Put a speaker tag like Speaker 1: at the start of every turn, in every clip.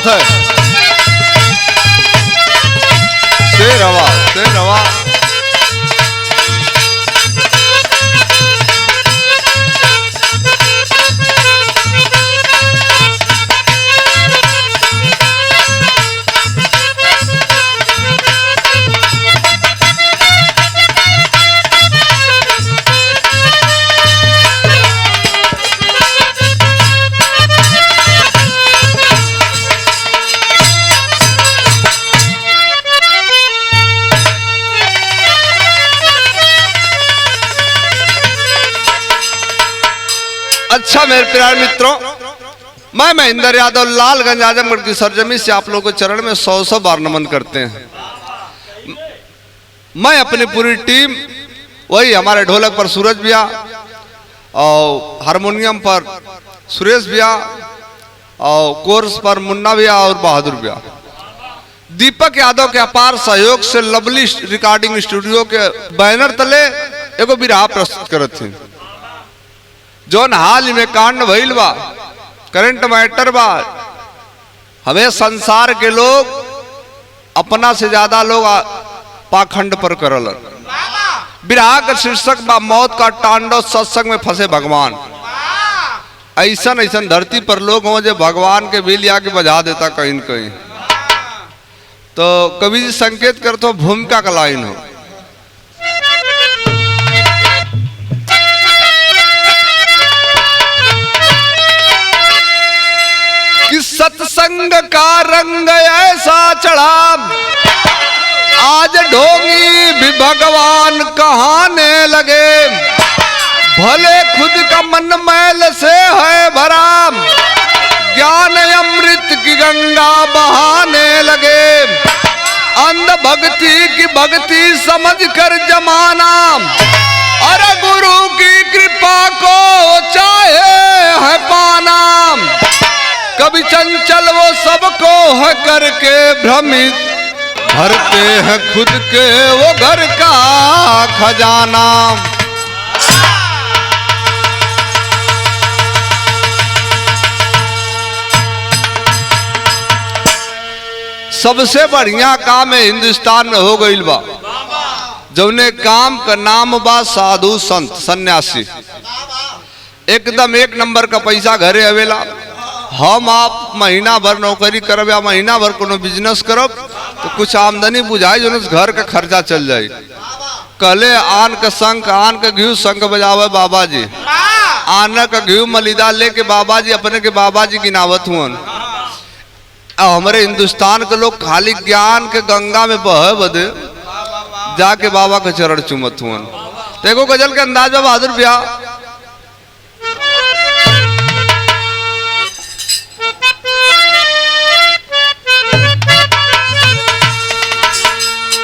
Speaker 1: बात है। शेर हवा, शेर हवा। अच्छा मेरे प्यारे मित्रों, मैं महेंद्र यादव लालगंज आजमगढ़ की सरजमी से आप लोगों के चरण में 100 बार नमन करते हैं। मैं अपनी पूरी टीम, वही हमारे ढोलक पर सूरज भैया और हारमोनियम पर सुरेश भैया और कोर्स पर मुन्ना भैया और बहादुर भैया, दीपक यादव के अपार सहयोग से लवली रिकॉर्डिंग स्टूडियो के बैनर तले एगो बिरहा प्रस्तुत करत थे जोन हाल ही में कांड भइल बा, करंट मैटर बा। हमें संसार के लोग अपना से ज्यादा लोग पाखंड पर करल। बिरहा का शीर्षक बा मौत का तांडव सत्संग में फंसे भगवान। ऐसन ऐसन धरती पर लोग हों जो भगवान के बिल आके बजा देता कहीं न कहीं। तो कवि जी संकेत कर तो भूमिका का लाइन हो कि सत्संग का रंग ऐसा चढ़ा, आज ढोंगी भी भगवान कहाने लगे। भले खुद का मन मैल से है भरा, ज्ञान अमृत की गंगा बहाने लगे। अंध भक्ति की भक्ति समझ कर जमाना, अरे गुरु की कृपा को चाहे है पाना। कभी चंचल वो सबको है करके भ्रमित, भरते हैं खुद के वो घर का खजाना। सबसे बढ़िया काम है हिंदुस्तान में हो गईल बा, जौने काम का नाम बा साधु संत सन्यासी। एकदम एक नंबर का पैसा घरे आवेला। हम आप महीना भर नौकरी करब या महीना भर कोनो बिजनेस करब तो कुछ आमदनी बुझाई जो घर का खर्चा चल जाए। कहले आन का शंख, आन का घी शंख बजावे बाबा जी, आन का घी मलिदा लेके बाबा जी अपने के बाबा जी गिनावत हुआ। हमारे हिंदुस्तान के लोग खाली ज्ञान के गंगा में बहे बदे जाके बाबा के चरण चुमत हुआ। देखो गजल के अंदाज में बहादुर भैया,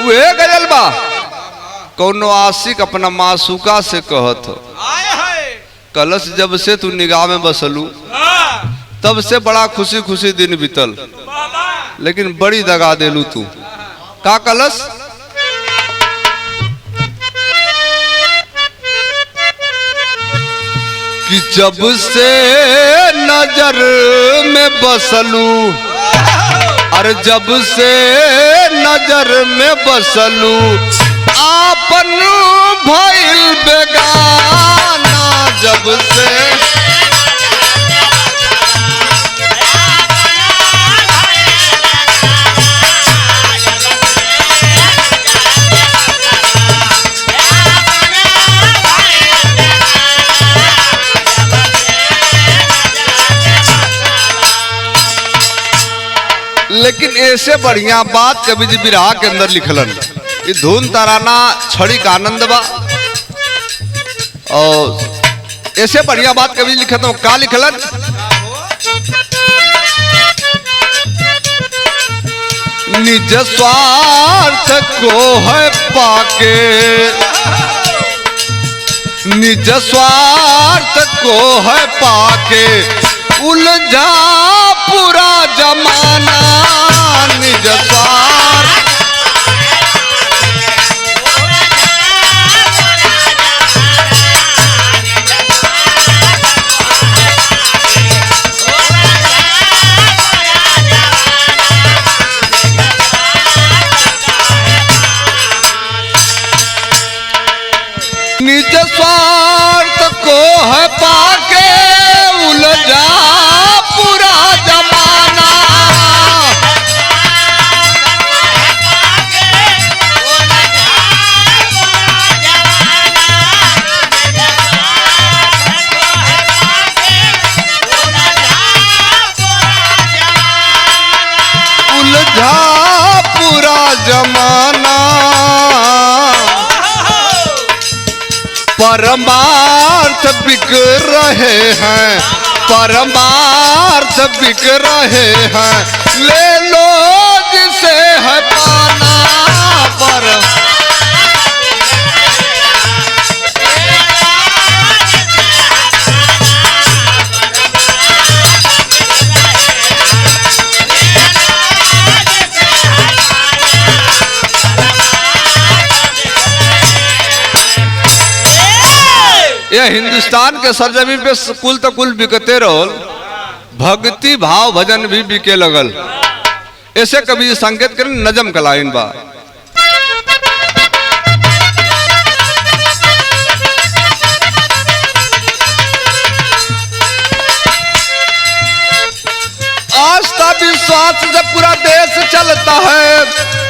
Speaker 1: वे गजल बा कौनो आशिक अपना मासूका से कहत हो, कलश जब से तू निगाह में बसलू तब से बड़ा खुशी खुशी दिन बीतल, लेकिन बड़ी दगा देलू तू। का कलश कि जब से नजर में बसलू, अरे जब से नजर में बसलू आपन भइल बेगाना। जब से लेकिन ऐसे बढ़िया बात कवि जी बिरहा के अंदर लिखलन। ये धुन तराना छड़ी का आनंद बा। और ऐसे बढ़िया बात कवि जी लिखत हो, का लिखलन निज स्वार्थ को है पाके, निज स्वार्थ को है पाके उलझा पूरा जमाना। निज स्वार्थ है पाके उलझा पूरा जमाना। उलझा पूरा जमाना, परमार्थ बिक रहे हैं, परमार्थ बिक रहे हैं, ले लो जिसे है पाना। पर यह हिंदुस्तान के सरजमी पे कुल तो कुल बिकते रहो, भक्ति भाव भजन भी बिके लगल। ऐसे कभी संकेत करें नजम कलाइन बा। आस्था विश्वास से पूरा देश चलता है,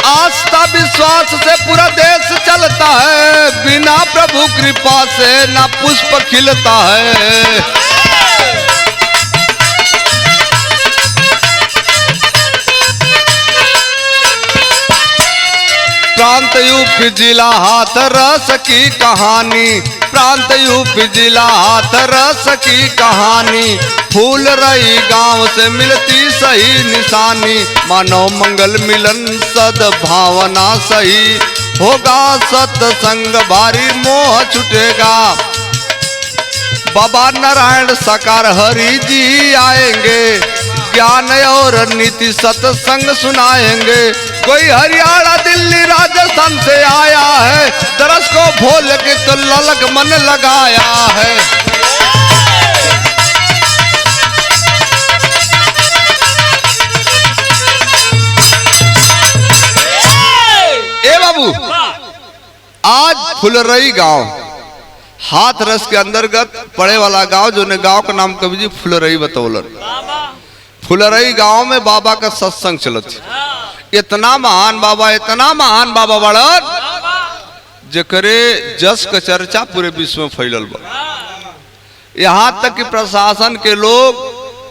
Speaker 1: आस्था विश्वास से पूरा देश चलता है, बिना प्रभु कृपा से ना पुष्प खिलता है। प्रांत यूपी जिला हाथरस की कहानी, प्रांत यूपी जिला हाथरस की कहानी, फूल रही गांव से मिलती सही निशानी, मानव मंगल मिलन सद्भावना सही, होगा सत्संग भारी मोह छुटेगा, बाबा नारायण साकार हरि जी आएंगे, ज्ञान और नीति सत्संग सुनाएंगे। कोई हरियाणा दिल्ली राजस्थान से आया है, दरस को भोल के तो ललक मन लगाया है। ए बाबू, आज फुलरई गांव हाथरस के अंतर्गत पड़े वाला गांव, जो ने गांव का नाम कवि जी फुलरई बतौलन। फुलरई गांव में बाबा का सत्संग चलत, इतना महान बाबा, इतना महान बाबा बड़न जकरे जस का चर्चा पूरे विश्व में फैलल बा। यहाँ तक कि प्रशासन के लोग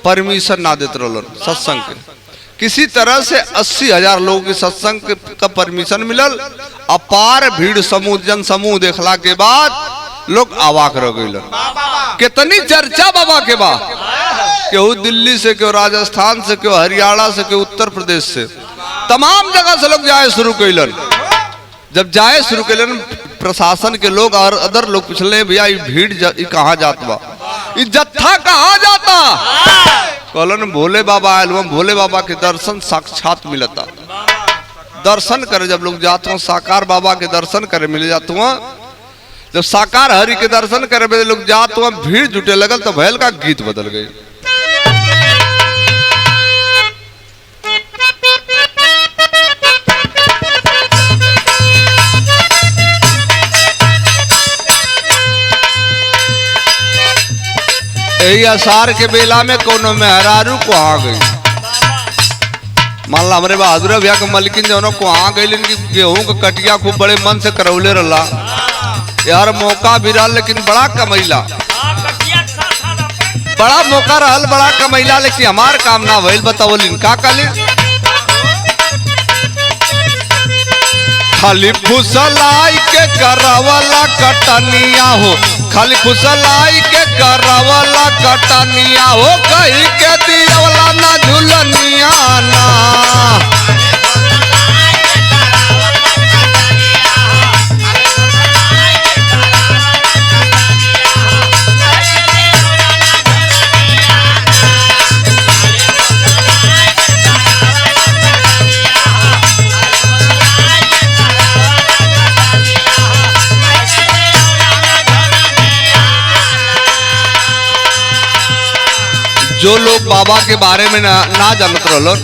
Speaker 1: परमिशन ना देते रहलन सत्संग के। किसी तरह से 80,000 लोगों की सत्संग का परमिशन मिलल। अपार भीड़ समूह जन समूह देखला के बाद लोग अवाक रह गए। कितनी चर्चा बाबा के बाद, केहू दिल्ली से, केहू राजस्थान से, केहू हरियाणा से, केहू उत्तर प्रदेश से, तमाम जगह से लोग जाए शुरू कैलन। जब जाए शुरू कैलन, प्रशासन के लोग और अदर लोग पूछले भैया ये भीड़ कहाँ जात बा, ये जत्था कहाँ जाता? कहलन भोले बाबा आयल, भोले बाबा के दर्शन साक्षात मिलता। दर्शन करे जब लोग जाते हो, साकार बाबा के दर्शन करे मिल जाते हो। जब साकार हरि के दर्शन करे लोग जाते हो, भीड़ जुटे लगल तो भैल का गीत बदल गए। यही असार के बेला में कोनो मेहरारू को आ गई, मान ला हमारे बहादुर भैया के मलकिन जो को आ गई, गेहूं का कटिया खूब बड़े मन से करौले रहा यार, मौका भी रहा लेकिन बड़ा कमैला, बड़ा मौका रहल, बड़ा कमैला, लेकिन हमार काम ना भइल। बताओ का काली खाली फुसलाई के करावला कटनिया हो, खाली फुसलाई के करावला कटनिया हो, कहीं के दियावला ना झुलनिया ना। जो लोग बाबा के बारे में ना जानत रहलो,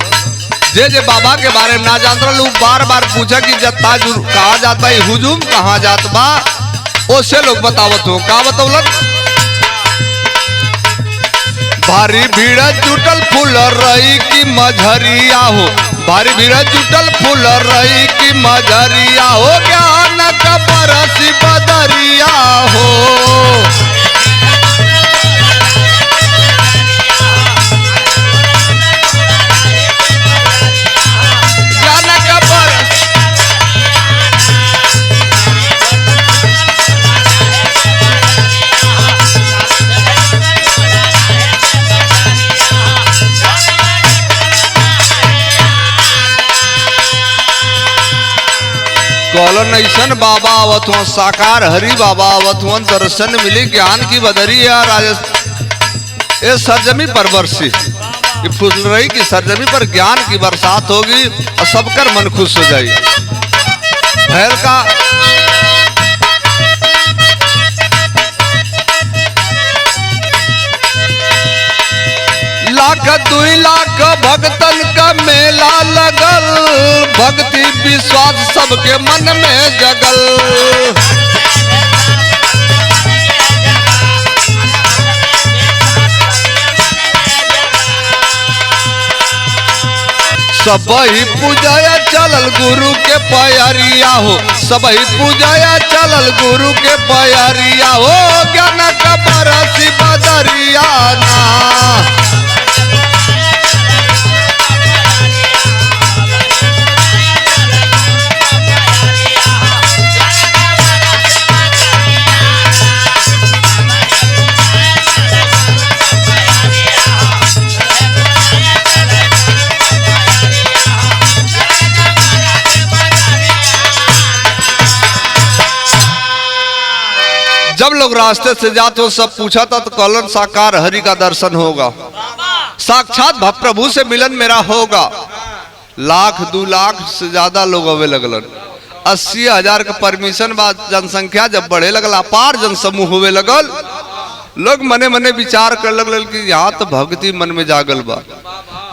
Speaker 1: जे बाबा के बारे में ना जानत रहलो, बार बार पूछा कि जत्ता कहा जाता है, हुजूम कहाँ जात बा, ओसे लोग बतावत हो। का बतौलन भारी भीड़ जुटल फूल रही की मझरिया हो, भारी भीड़ जुटल फूल रही की मझरिया हो, ज्ञान का बरसी बदरिया हो। कौलन ऐसन बाबा आवत हुआ, साकार हरि बाबा आवत हुआ, दर्शन मिली ज्ञान की बदरी है राजस्थान ये सरजमी पर बरसी, ये फूल रही की सरजमी पर ज्ञान की बरसात होगी और सबकर मन खुश हो जाएगी। भैर का लाख 2 लाख भक्तन का मेला लगल, भक्ति विश्वास सबके मन में जगल। सबही पूजाया चलल गुरु के प्यारिया हो, सबही पूजाया चलल गुरु के प्यारिया हो, ज्ञान का बरसी बदरिया ना। जब लोग रास्ते से जाते हो सब पूछा था तो कौलन साकार हरि का दर्शन होगा, साक्षात प्रभु से मिलन मेरा होगा। 1,00,000 2 लाख से ज्यादा लोग अवे लगलन, 80,000 का परमिशन बाद जनसंख्या जब बढ़े लगल, अपार जनसमूह होवे लगल, लोग मने मने विचार कर लगल कि यहाँ तो भक्ति मन में जागल बा,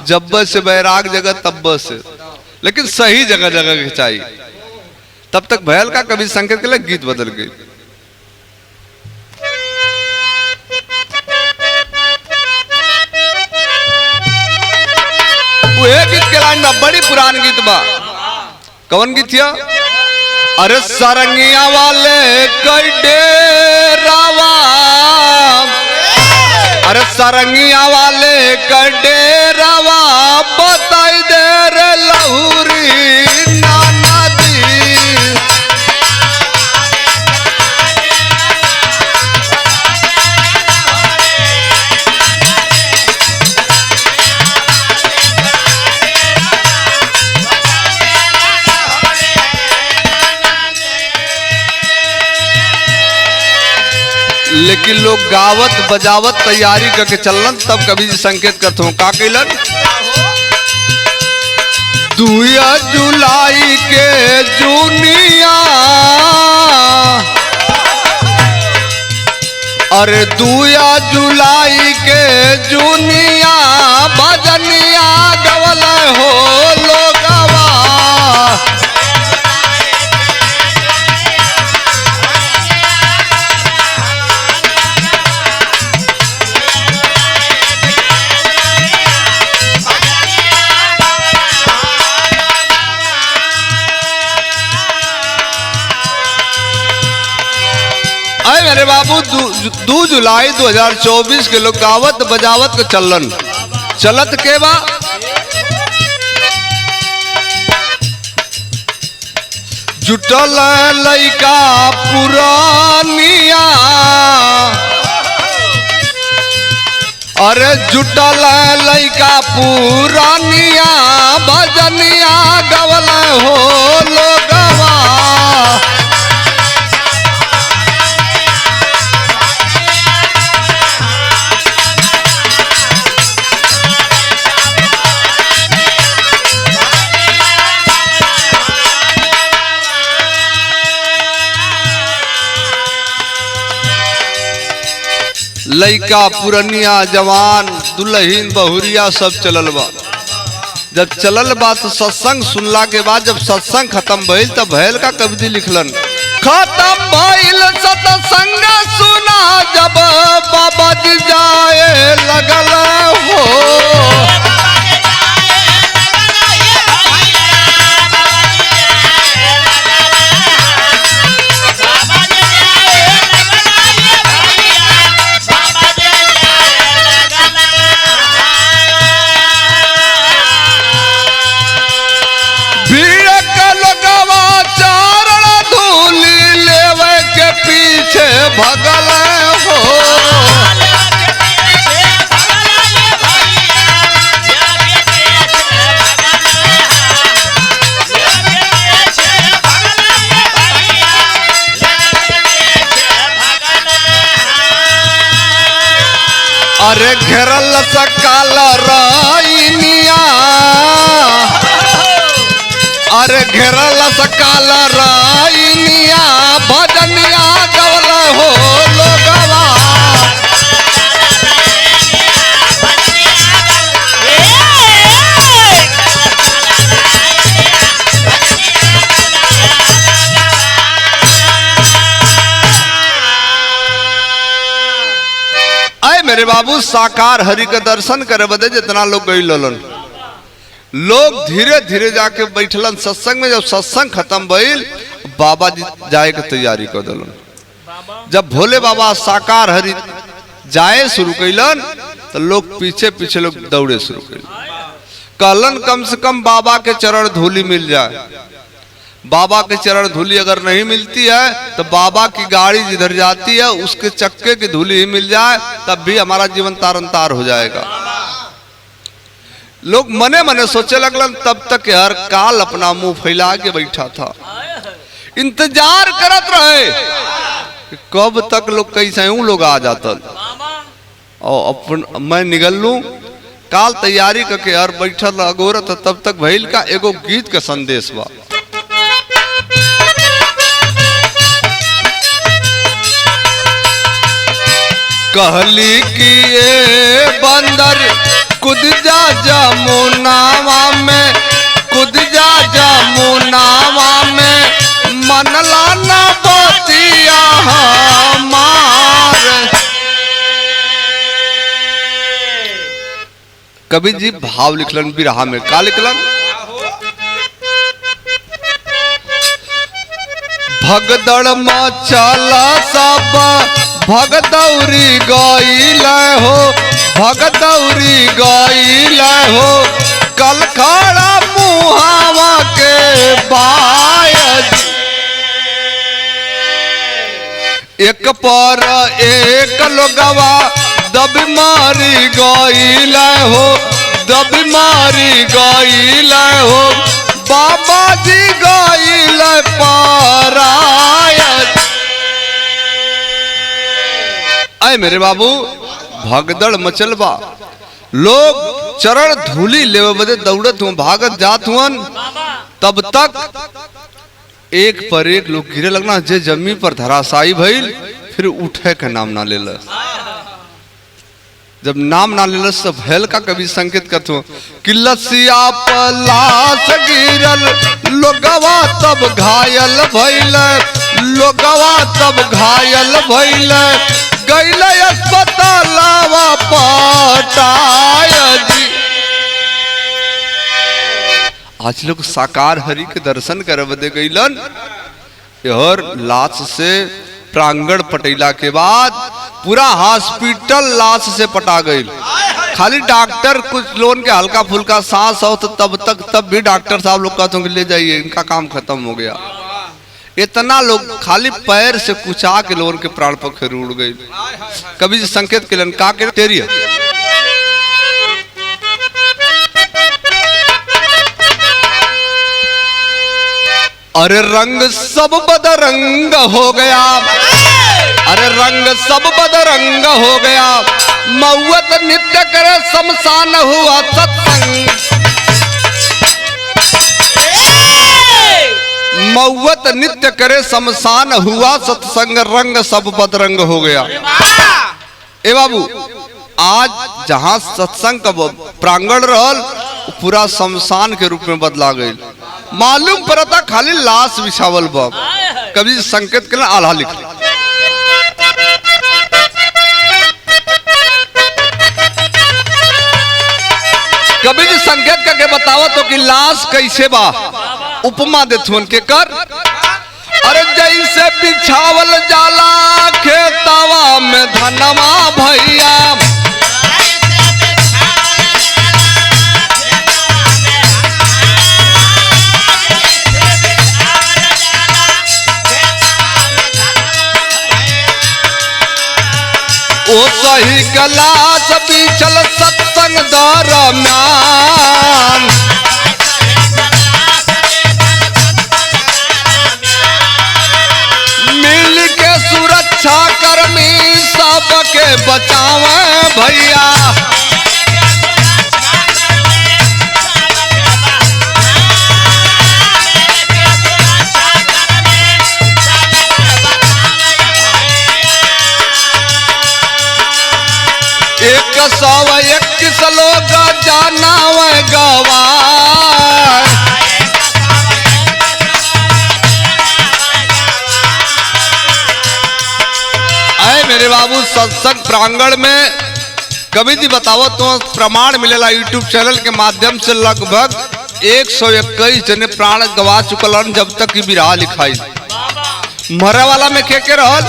Speaker 1: जब से बैराग जगह तब से, लेकिन सही जगह जगह के चाहिए। तब तक भैल का कभी संकेत के लिए गीत बदल गई। गीत के लाइन में बड़ी पुरान गीत बा, कौन गीत है? अरे सरंगिया वाले कई डेरावा, अरे सरंगिया वाले कई डेरावा, बताई दे रे लहुरी नाना दी। लेकिन लोग गावत बजावत तैयारी करके चलन, तब कभी संकेत करते हो का कैलन? 2 जुलाई के जूनिया, अरे 2 जुलाई के जूनिया, भजनिया गवल हो लोगवा। मेरे बाबू 2 जुलाई 2024 के लोग गावत बजावत के चलन चलत के बा। जुटल लइका पुरानिया, अरे जुटल लइका पुरानिया, भजनिया गवल हो लोगवा। लइका पुरनिया जवान दुल्हन बहुरिया सब चलल बा। जब चलल बा तो सत्संग सुनला के बाद जब सत्संग खत्म भइल तब भैल का कविता लिखलन, खत्म भइल सत्संग सुना जब बाबा जी जाए लगल। भगल हो। अरे घेरल सकाल राइनिया, अरे घेरल सकाल राइनिया, भजनिया गवल हो लोगवा। मेरे बाबू साकार हरि के दर्शन करे बदे जितना लोग गई लोलन, लोग धीरे धीरे जाके बैठलन सत्संग में। जब सत्संग खत्म भइल, बाबा जी जाए के तैयारी कर दिलन। जब भोले बाबा साकार हरि जाए शुरू कैलन तो लोग पीछे पीछे लोग दौड़े शुरू कैलन। कहलन कम से कम बाबा के चरण धूलि मिल जाए। बाबा के चरण धूलि अगर नहीं मिलती है तो बाबा की गाड़ी जिधर जाती है उसके चक्के की धूलि ही मिल जाए तब भी हमारा जीवन तारन तार हो जाएगा। लोग मने मने सोचे लगलन। तब तक यार काल अपना मुंह फैला के बैठा था, इंतजार करत रहे कि कब तक लोग कैसे लोग आ जाता और अपन मैं निकल लूं। काल तैयारी करके यार बैठल अगोरत। तब तक भइल का एगो गीत का संदेश बा। कहली कि ये बंदर कूद जा जमुनावा में, कूद जा जमुनावा में, मनला न बतिया हमार। कबीर जी भाव लिखलन बिरहा में। का लिखलन? भगदड़ मचला सब भगदौरी गईल हो, भगदौरी गईल हो, कल खड़ा मुहावा के बायज। एक पर एक लोगवा दब मारी गईल हो, दब मारी गईल हो, बाबा जी गईल परायज। आए मेरे बाबू भगदड़ मचलबा, लोग चरण धूली लेवे बदे दौड़त हुआ, भागत जात हुअन। तब तक एक पर एक लोग गिरे लगना। जे जमी पर धराशायी भइल फिर उठे के नाम ना लेलस। जब नाम ना लेलस तो भैल का कभी संकेत करते हो कि लसिया पलास गिरल लोगवा तब घायल भइल, लोगवा तब घायल भइल, गैल अस्पतालवा पटाय जी। आज लोग साकार हरि के दर्शन करे बदे गईलन। और लाश से प्रांगण पटेला के बाद पूरा हॉस्पिटल लाश से पटा गई। खाली डॉक्टर कुछ लोगों के हल्का फुल्का सांस हो तो तब भी डॉक्टर साहब लोग कहते हैं कि ले जाइए, इनका काम खत्म हो गया। इतना लोग खाली पैर से कुचा के लोगों के प्राण पखेर उड़ गई। कभी संकेत के का के तेरी अरे रंग सब बदरंग हो गया, अरे रंग सब बदरंग हो गया, मौत नित्य करे शमशान हुआ सत्संग, मौत नित्य करे शमशान हुआ सत्संग, रंग सब बदरंग हो गया। ए बाबू आज जहां सत्संग का प्रांगण रहल पूरा शमशान के रूप में बदला गई। मालूम पड़ता खाली लाश बिछावल बा। कभी संकेत के आल्हा लिख कभी जी संकेत करके बताओ तो कि लाश कैसे बा। उपमा देथुन के कर अरे जैसे बिछावल जाला खेतवा में धनवा भैया, ओ सही कलास बीचल सत्संग दरम्यान मिल के सुरक्षा कर्मी सबके बचावे भैया। एक 121 लोग जानाव गवाह। आए मेरे बाबू सत्संग प्रांगण में कवि जी बताओ तो प्रमाण मिलेला यूट्यूब चैनल के माध्यम से लगभग 121 जने प्राण गवा चुकल जब तक की बिरहा लिखाई। मरे वाला में के रहल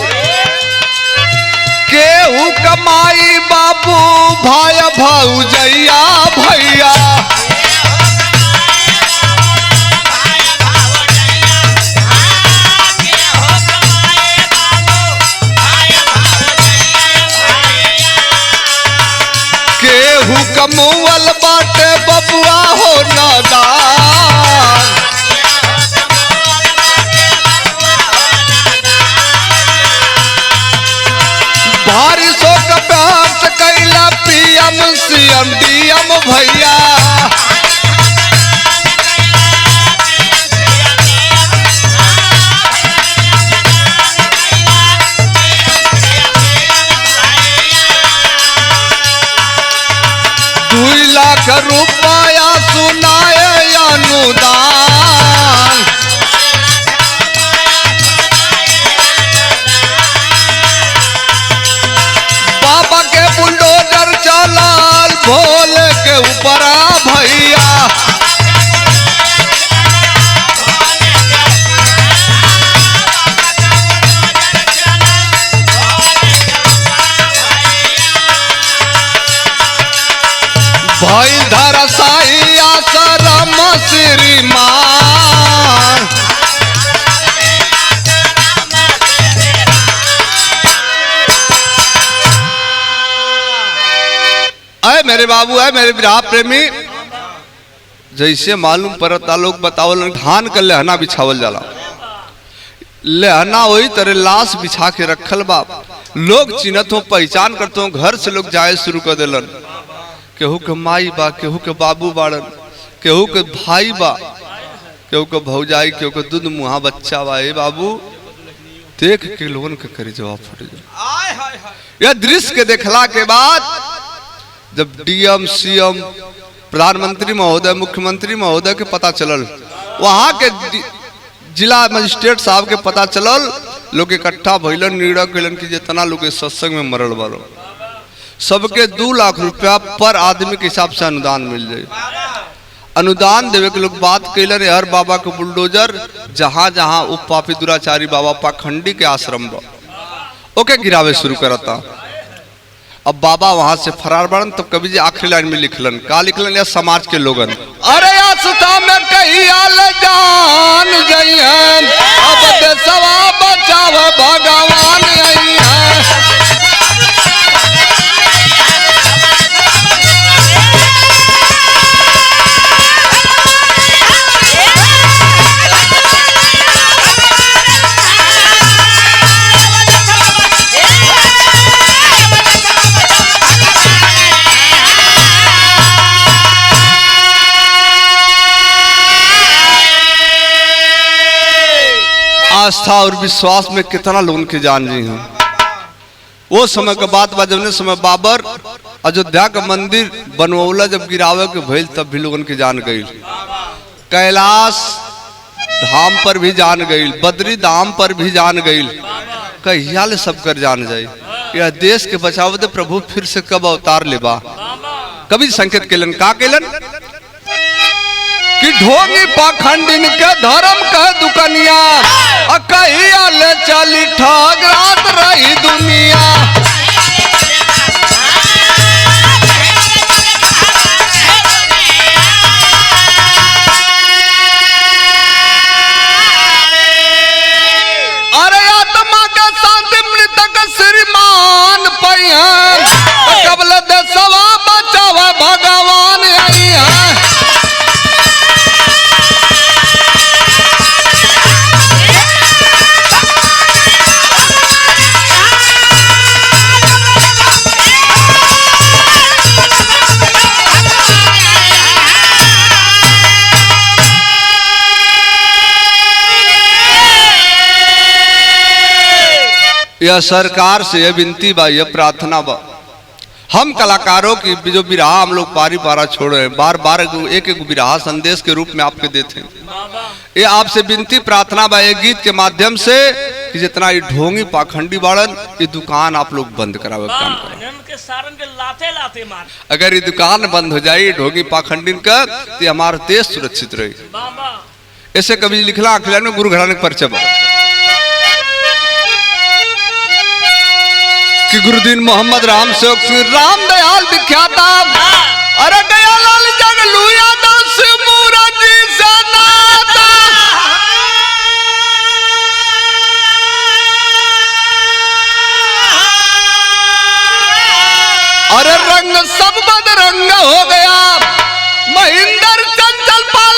Speaker 1: केहू कमाई बाबू भाई भौजैया भैया। केहू कमुअल बाटे बबुआ हो नादान। भारी सो कपास कैला पीएम सीएम डीएम भैया। ₹2 लाख सुनाए अनुदान। बाबा के बुलडोजर चलाल भोले के ऊपर भैया। भाई धरसाई आश्रम श्रीमान। आए मेरे बाबू है मेरे विराह प्रेमी जैसे मालूम पड़ता लोग बतावल धान का लहना बिछावल जाला। लहना वही तरह लाश बिछा के रखल बाप लोग चिन्हत हो पहचान करते हो। घर से लोग जाए शुरू कर दिलन। केहू के माई बा केहू के बाबू बाड़न केहू के भाई बा केहू के भौजाई केहू के दूध मुहा बच्चा बा। ए बाबू देख के लोगन के करे जवाब फट जाए। यह दृश्य के देखला के बाद जब डीएम सीएम प्रधानमंत्री महोदय मुख्यमंत्री महोदय के पता चलल वहां के जिला मजिस्ट्रेट साहब के पता चलल लोग इकट्ठा भइलन निर्णय कैलन कि जितना लोग सत्संग में मरल बालो सबके 2 लाख रुपया पर आदमी के हिसाब से अनुदान मिल जाए। अनुदान देवे के लोग बात कैलन हर बाबा के बुलडोजर जहां जहां उप पापी दुराचारी बाबा पाखंडी के आश्रम बा ओके गिरावे शुरू करता। अब बाबा वहां से फरार बन तब कवि जी आखिरी लाइन में लिखलन का लिखलन या समाज के लोगन अरे आस्था में कहीं आल जान जइहन अब देशवा बचाव भगवान अइहन। आस्था और विश्वास में कितना लोगों की जान जी हैं। वो समय के बात बा जब समय बाबर अयोध्या का मंदिर बनवौला जब गिरावे के भइल तब भी लोगों की जान गई। कैलाश धाम पर भी जान गई बद्री धाम पर भी जान गई। कहिया ले सब कर जान जाए। यह देश के बचावते प्रभु फिर से कब अवतार लेबा। कभी संकेत केलन का केलन कि ढोंगी पाखंडिन के धर्म का दुकनिया कहिया ले चली ठग रात रही दुनिया। अरे आत्मा के शांति मृतक श्रीमान पै यह सरकार से यह विनती बा, यह प्रार्थना बा, हम कलाकारों की जो बिरहा हम लोग पारी पारा छोड़े हैं, बार बार एक एक बिरहा संदेश के रूप में आपके देते हैं। ये आपसे विनती प्रार्थना बा एक गीत के माध्यम से कि जितना ये ढोंगी पाखंडी बाड़न, ये दुकान आप लोग बंद करावे काम करो।
Speaker 2: सारन के लाते लाते मार।
Speaker 1: अगर ये दुकान बंद हो जाए ढोंगी पाखंडिन का, तो हमारा देश सुरक्षित रहे। ऐसे कभी लिखला अखिला में गुरु घराने परचम कि गुरुदीन मोहम्मद राम सेवक श्री राम दयाल विख्याता, अरे दयालाल जगलू यादव से मुराजी से नाता, अरे रंग सब बदरंग हो गया, महेंद्र चंचल पाल